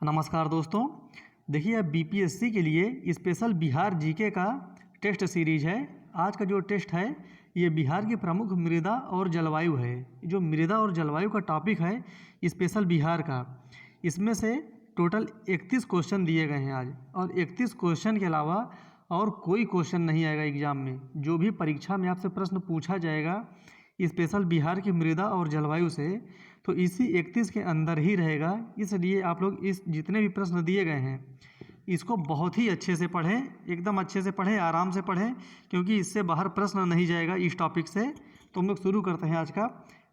नमस्कार दोस्तों। देखिए, अब बीपीएससी के लिए स्पेशल बिहार जीके का टेस्ट सीरीज है। आज का जो टेस्ट है ये बिहार की प्रमुख मृदा और जलवायु है। जो मृदा और जलवायु का टॉपिक है स्पेशल बिहार का, इसमें से टोटल 31 क्वेश्चन दिए गए हैं आज। और 31 क्वेश्चन के अलावा और कोई क्वेश्चन नहीं आएगा एग्जाम में। जो भी परीक्षा में आपसे प्रश्न पूछा जाएगा स्पेशल बिहार की मृदा और जलवायु से, तो इसी 31 के अंदर ही रहेगा। इसलिए आप लोग इस जितने भी प्रश्न दिए गए हैं इसको बहुत ही अच्छे से पढ़ें, एकदम अच्छे से पढ़ें, आराम से पढ़ें, क्योंकि इससे बाहर प्रश्न नहीं जाएगा इस टॉपिक से। तो हम लोग शुरू करते हैं आज का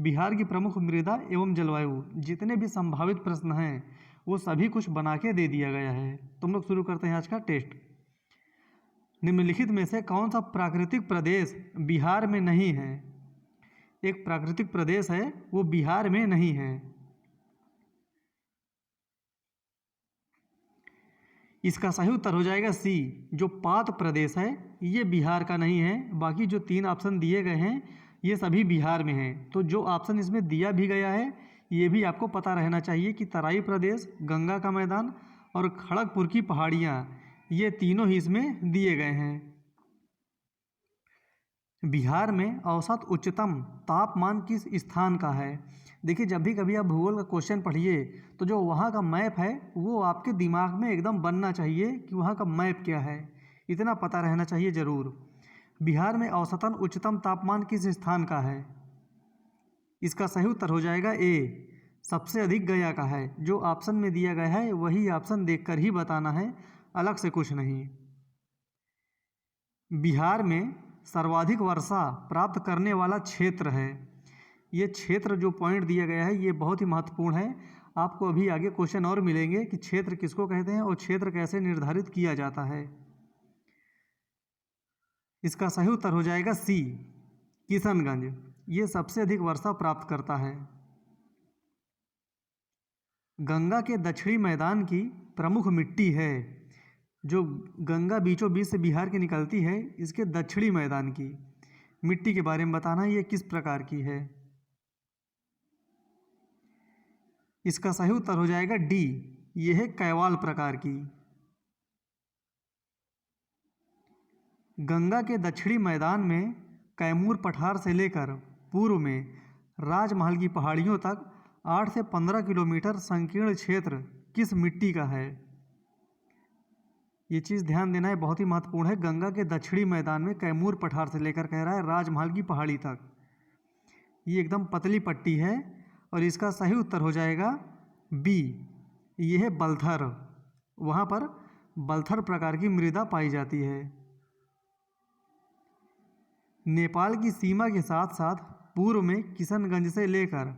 बिहार की प्रमुख मृदा एवं जलवायु। जितने भी संभावित प्रश्न हैं वो सभी कुछ बना के दे दिया गया है। तो हम लोग शुरू करते हैं आज का टेस्ट। निम्नलिखित में से कौन सा प्राकृतिक प्रदेश बिहार में नहीं है? एक प्राकृतिक प्रदेश है वो बिहार में नहीं है। इसका सही उत्तर हो जाएगा सी, जो पात प्रदेश है ये बिहार का नहीं है। बाकी जो 3 ऑप्शन दिए गए हैं ये सभी बिहार में हैं। तो जो ऑप्शन इसमें दिया भी गया है ये भी आपको पता रहना चाहिए कि तराई प्रदेश, गंगा का मैदान और खड़गपुर की पहाड़ियाँ, ये तीनों ही इसमें दिए गए हैं। बिहार में औसत उच्चतम तापमान किस स्थान का है? देखिए, जब भी कभी आप भूगोल का क्वेश्चन पढ़िए तो जो वहाँ का मैप है वो आपके दिमाग में एकदम बनना चाहिए कि वहाँ का मैप क्या है, इतना पता रहना चाहिए ज़रूर। बिहार में औसतन उच्चतम तापमान किस स्थान का है? इसका सही उत्तर हो जाएगा ए, सबसे अधिक गया का है। जो ऑप्शन में दिया गया है वही ऑप्शन देखकर ही बताना है, अलग से कुछ नहीं। बिहार में सर्वाधिक वर्षा प्राप्त करने वाला क्षेत्र है। ये क्षेत्र जो पॉइंट दिया गया है ये बहुत ही महत्वपूर्ण है। आपको अभी आगे क्वेश्चन और मिलेंगे कि क्षेत्र किसको कहते हैं और क्षेत्र कैसे निर्धारित किया जाता है। इसका सही उत्तर हो जाएगा सी, किशनगंज। ये सबसे अधिक वर्षा प्राप्त करता है। गंगा के दक्षिणी मैदान की प्रमुख मिट्टी है। जो गंगा बीचों बीच से बिहार की निकलती है, इसके दक्षिणी मैदान की मिट्टी के बारे में बताना है, ये किस प्रकार की है। इसका सही उत्तर हो जाएगा डी, ये है कैवाल प्रकार की। गंगा के दक्षिणी मैदान में कैमूर पठार से लेकर पूर्व में राजमहल की पहाड़ियों तक 8 से 15 किलोमीटर संकीर्ण क्षेत्र किस मिट्टी का है? ये चीज़ ध्यान देना है, बहुत ही महत्वपूर्ण है। गंगा के दक्षिणी मैदान में कैमूर पठार से लेकर कह रहा है राजमहल की पहाड़ी तक, ये एकदम पतली पट्टी है। और इसका सही उत्तर हो जाएगा बी, ये है बलथर। वहाँ पर बलथर प्रकार की मृदा पाई जाती है। नेपाल की सीमा के साथ साथ पूर्व में किशनगंज से लेकर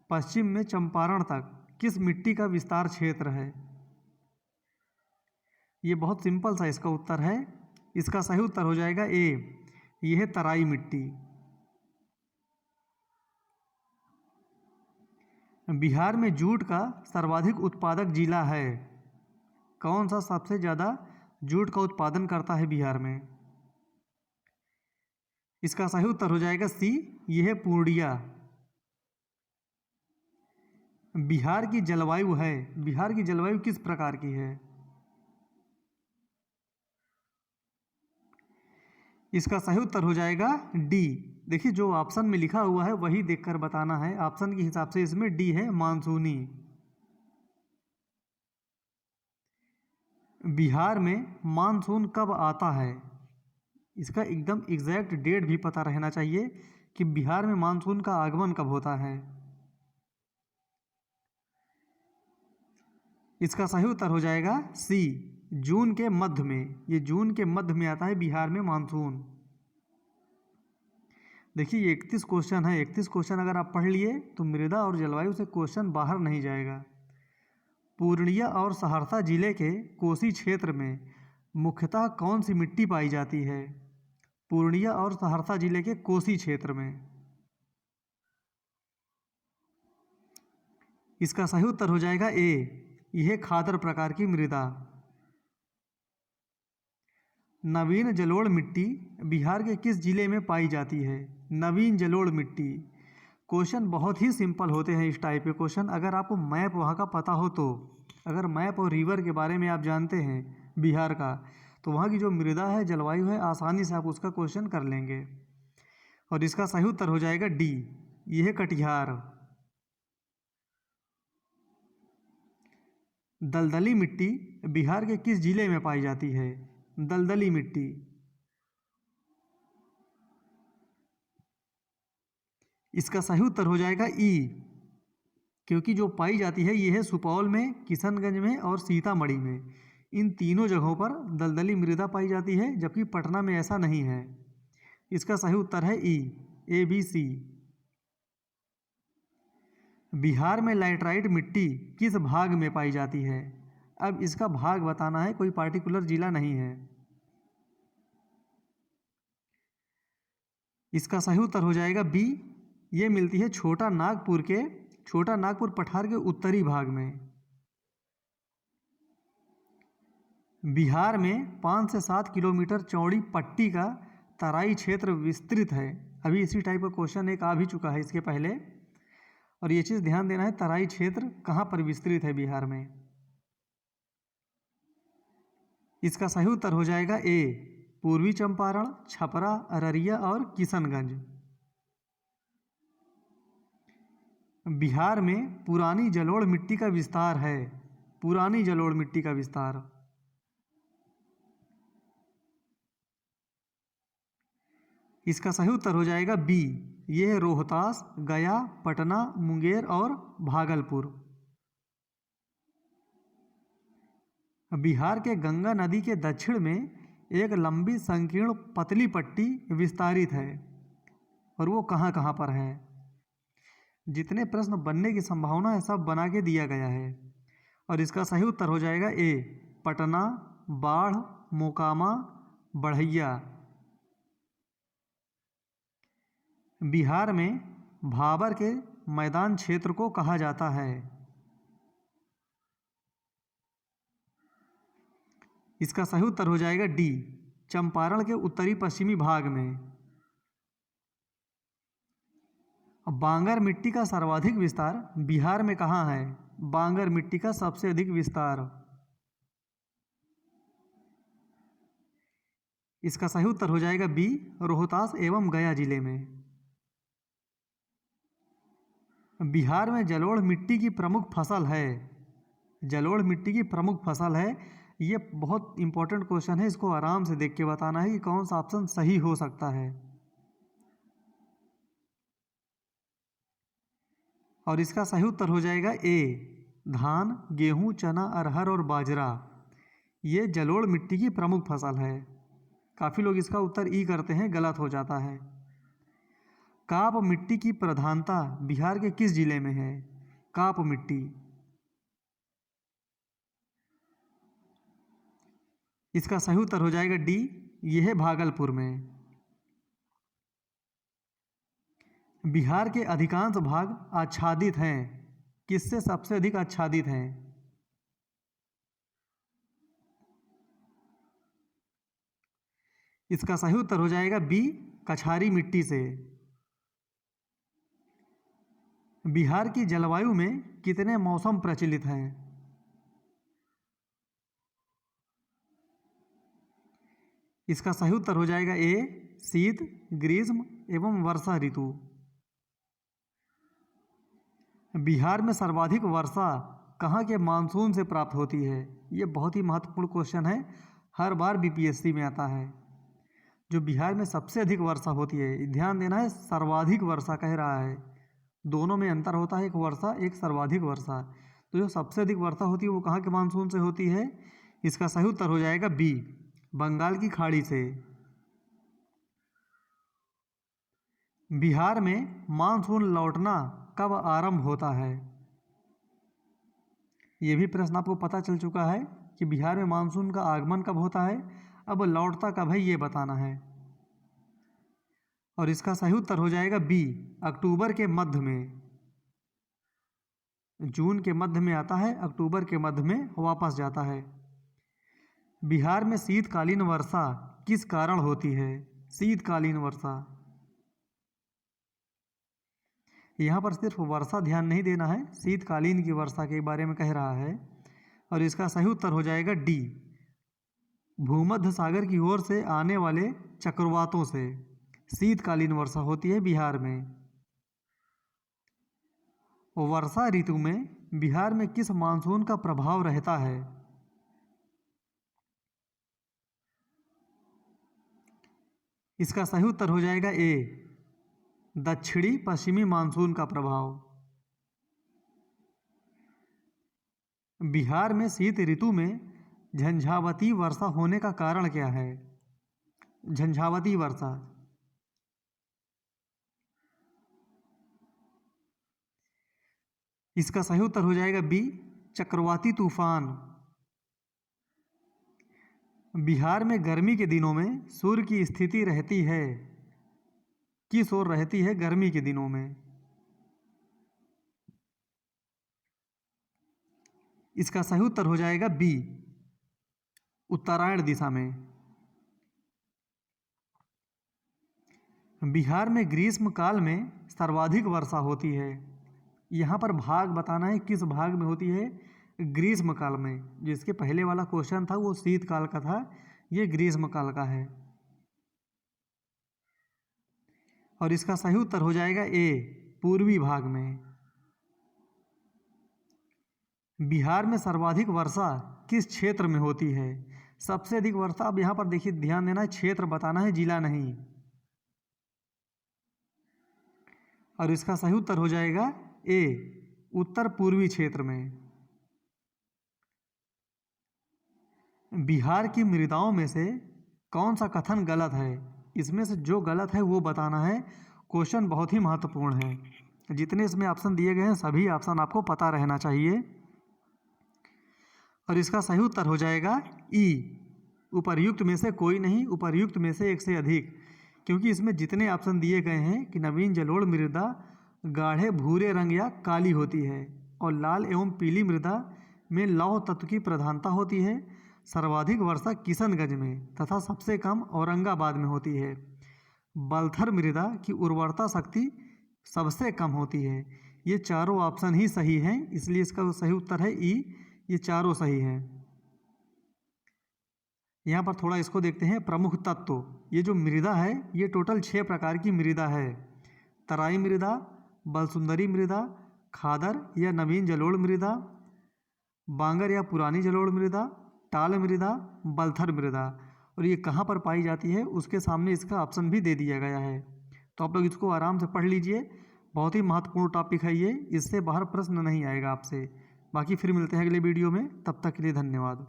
पश्चिम में चंपारण तक किस मिट्टी का विस्तार क्षेत्र है? ये बहुत सिंपल सा इसका उत्तर है। इसका सही उत्तर हो जाएगा ए, यह है तराई मिट्टी। बिहार में जूट का सर्वाधिक उत्पादक जिला है। कौन सा सबसे ज़्यादा जूट का उत्पादन करता है बिहार में? इसका सही उत्तर हो जाएगा सी, यह है पूर्णिया। बिहार की जलवायु है, बिहार की जलवायु किस प्रकार की है? इसका सही उत्तर हो जाएगा डी। देखिए, जो ऑप्शन में लिखा हुआ है वही देखकर बताना है। ऑप्शन के हिसाब से इसमें डी है मानसूनी। बिहार में मानसून कब आता है? इसका एकदम एग्जैक्ट डेट भी पता रहना चाहिए कि बिहार में मानसून का आगमन कब होता है। इसका सही उत्तर हो जाएगा सी, जून के मध्य में। ये जून के मध्य में आता है बिहार में मानसून। देखिए, 31 क्वेश्चन है। 31 क्वेश्चन अगर आप पढ़ लिए तो मृदा और जलवायु से क्वेश्चन बाहर नहीं जाएगा। पूर्णिया और सहरसा जिले के कोसी क्षेत्र में मुख्यतः कौन सी मिट्टी पाई जाती है? पूर्णिया और सहरसा जिले के कोसी क्षेत्र में। इसका सही उत्तर हो जाएगा ए, यह खादर प्रकार की मृदा। नवीन जलोढ़ मिट्टी बिहार के किस जिले में पाई जाती है? नवीन जलोढ़ मिट्टी। क्वेश्चन बहुत ही सिंपल होते हैं इस टाइप के क्वेश्चन, अगर आपको मैप वहाँ का पता हो तो। अगर मैप और रिवर के बारे में आप जानते हैं बिहार का, तो वहाँ की जो मृदा है, जलवायु है, आसानी से आप उसका क्वेश्चन कर लेंगे। और इसका सही उत्तर हो जाएगा डी, यह है कटिहार। दलदली मिट्टी बिहार के किस जिले में पाई जाती है? दलदली मिट्टी। इसका सही उत्तर हो जाएगा ई, क्योंकि जो पाई जाती है ये है सुपौल में, किशनगंज में और सीतामढ़ी में। इन तीनों जगहों पर दलदली मृदा पाई जाती है, जबकि पटना में ऐसा नहीं है। इसका सही उत्तर है ई, ए बी सी। बिहार में लैटराइट मिट्टी किस भाग में पाई जाती है? अब इसका भाग बताना है, कोई पार्टिकुलर जिला नहीं है। इसका सही उत्तर हो जाएगा बी, ये मिलती है छोटा नागपुर पठार के उत्तरी भाग में। बिहार में 5 से 7 किलोमीटर चौड़ी पट्टी का तराई क्षेत्र विस्तृत है। अभी इसी टाइप का क्वेश्चन एक आ भी चुका है इसके पहले, और ये चीज़ ध्यान देना है, तराई क्षेत्र कहाँ पर विस्तृत है बिहार में। इसका सही उत्तर हो जाएगा ए, पूर्वी चंपारण, छपरा, अररिया और किशनगंज। बिहार में पुरानी जलोढ़ मिट्टी का विस्तार है, पुरानी जलोढ़ मिट्टी का विस्तार। इसका सही उत्तर हो जाएगा बी, ये है रोहतास, गया, पटना, मुंगेर और भागलपुर। बिहार के गंगा नदी के दक्षिण में एक लंबी संकीर्ण पतली पट्टी विस्तारित है, और वो कहाँ कहाँ पर है? जितने प्रश्न बनने की संभावना है सब बना के दिया गया है, और इसका सही उत्तर हो जाएगा ए, पटना, बाढ़, मोकामा, बढ़ैया। बिहार में भाबर के मैदान क्षेत्र को कहा जाता है? इसका सही उत्तर हो जाएगा डी, चंपारण के उत्तरी पश्चिमी भाग में। बांगर मिट्टी का सर्वाधिक विस्तार बिहार में कहाँ है? बांगर मिट्टी का सबसे अधिक विस्तार। इसका सही उत्तर हो जाएगा बी, रोहतास एवं गया जिले में। बिहार में जलोढ़ मिट्टी की प्रमुख फसल है, जलोढ़ मिट्टी की प्रमुख फसल है। ये बहुत इंपॉर्टेंट क्वेश्चन है, इसको आराम से देख के बताना है कि कौन सा ऑप्शन सही हो सकता है। और इसका सही उत्तर हो जाएगा ए, धान, गेहूं, चना, अरहर और बाजरा। ये जलोढ़ मिट्टी की प्रमुख फसल है। काफ़ी लोग इसका उत्तर ई करते हैं, गलत हो जाता है। काप मिट्टी की प्रधानता बिहार के किस जिले में है? काप मिट्टी। इसका सही उत्तर हो जाएगा डी, यह है भागलपुर में। बिहार के अधिकांश भाग आच्छादित हैं, किससे सबसे अधिक आच्छादित हैं? इसका सही उत्तर हो जाएगा बी, कछारी मिट्टी से। बिहार की जलवायु में कितने मौसम प्रचलित हैं? इसका सही उत्तर हो जाएगा ए, शीत, ग्रीष्म एवं वर्षा ऋतु। बिहार में सर्वाधिक वर्षा कहाँ के मानसून से प्राप्त होती है? ये बहुत ही महत्वपूर्ण क्वेश्चन है, हर बार बीपीएससी में आता है। जो बिहार में सबसे अधिक वर्षा होती है, ध्यान देना है, सर्वाधिक वर्षा कह रहा है, दोनों में अंतर होता है, एक वर्षा एक सर्वाधिक वर्षा। तो जो सबसे अधिक वर्षा होती है वो कहाँ के मानसून से होती है? इसका सही उत्तर हो जाएगा बी, बंगाल की खाड़ी से। बिहार में मानसून लौटना कब आरंभ होता है? ये भी प्रश्न आपको पता चल चुका है कि बिहार में मानसून का आगमन कब होता है, अब लौटता कब है ये बताना है। और इसका सही उत्तर हो जाएगा बी, अक्टूबर के मध्य में। जून के मध्य में आता है, अक्टूबर के मध्य में वापस जाता है। बिहार में शीतकालीन वर्षा किस कारण होती है? शीतकालीन वर्षा, यहाँ पर सिर्फ वर्षा ध्यान नहीं देना है, शीतकालीन की वर्षा के बारे में कह रहा है। और इसका सही उत्तर हो जाएगा डी, भूमध्य सागर की ओर से आने वाले चक्रवातों से शीतकालीन वर्षा होती है बिहार में। वर्षा ऋतु में बिहार में किस मानसून का प्रभाव रहता है? इसका सही उत्तर हो जाएगा ए, दक्षिणी पश्चिमी मानसून का प्रभाव। बिहार में शीत ऋतु में झंझावती वर्षा होने का कारण क्या है? झंझावती वर्षा, इसका सही उत्तर हो जाएगा बी, चक्रवाती तूफान। बिहार में गर्मी के दिनों में सूर्य की स्थिति रहती है, किस ओर रहती है गर्मी के दिनों में? इसका सही उत्तर हो जाएगा बी, उत्तरायण दिशा में। बिहार में ग्रीष्म काल में सर्वाधिक वर्षा होती है। यहाँ पर भाग बताना है किस भाग में होती है? ग्रीष्म काल में। जिसके पहले वाला क्वेश्चन था वो शीतकाल का था, ये ग्रीष्म काल का है। और इसका सही उत्तर हो जाएगा ए, पूर्वी भाग में। बिहार में सर्वाधिक वर्षा किस क्षेत्र में होती है? सबसे अधिक वर्षा, अब यहाँ पर देखिए ध्यान देना है, क्षेत्र बताना है, जिला नहीं। और इसका सही उत्तर हो जाएगा ए, उत्तर पूर्वी क्षेत्र में। बिहार की मृदाओं में से कौन सा कथन गलत है? इसमें से जो गलत है वो बताना है। क्वेश्चन बहुत ही महत्वपूर्ण है। जितने इसमें ऑप्शन दिए गए हैं सभी ऑप्शन आपको पता रहना चाहिए। और इसका सही उत्तर हो जाएगा ई, उपर्युक्त में से कोई नहीं, उपर्युक्त में से एक से अधिक। क्योंकि इसमें जितने ऑप्शन दिए गए हैं कि नवीन जलोढ़ मृदा गाढ़े भूरे रंग या काली होती है, और लाल एवं पीली मृदा में लौह तत्व की प्रधानता होती है, सर्वाधिक वर्षा किशनगंज में तथा सबसे कम औरंगाबाद में होती है, बलथर मृदा की उर्वरता शक्ति सबसे कम होती है। ये चारों ऑप्शन ही सही हैं, इसलिए इसका सही उत्तर है ई, ये चारों सही हैं। यहाँ पर थोड़ा इसको देखते हैं, प्रमुख तत्व। ये जो मृदा है ये टोटल 6 प्रकार की मृदा है। तराई मृदा, बलसुंदरी मृदा, खादर या नवीन जलोढ़ मृदा, बांगर या पुरानी जलोढ़ मृदा, टाल मृदा, बलथर मृदा। और ये कहाँ पर पाई जाती है उसके सामने इसका ऑप्शन भी दे दिया गया है। तो आप लोग इसको आराम से पढ़ लीजिए, बहुत ही महत्वपूर्ण टॉपिक है ये, इससे बाहर प्रश्न नहीं आएगा आपसे। बाकी फिर मिलते हैं अगले वीडियो में, तब तक के लिए धन्यवाद।